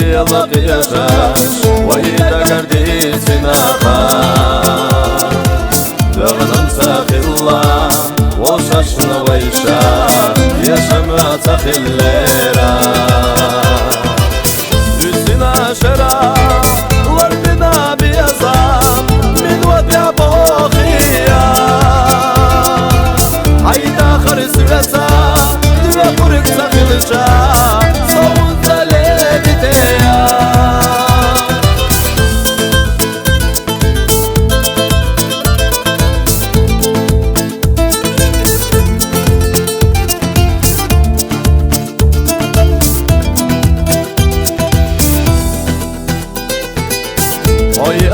يلق يشاش ويدا قردي سناخا دغنم ساخي الله وشاشنا ويشا يشمع تخي الليرا üstüne şera vardına bir yazam min wadya boğiya hayda kharisveta dve kurik sakhilcha savunta lediteya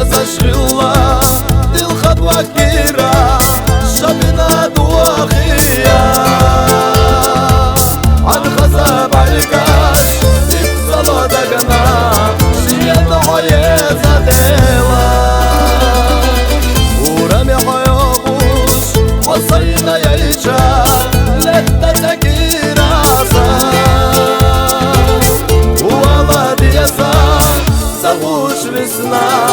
زشغلا دل خطوة كبيرة شبنا دواخية عن خزاب عالقاش يبصلوا دقنا شيئا عيزة ديلا ورمي حيوبوش وصينا يعيشا لدتك راسا والله ديسا سووش بسنا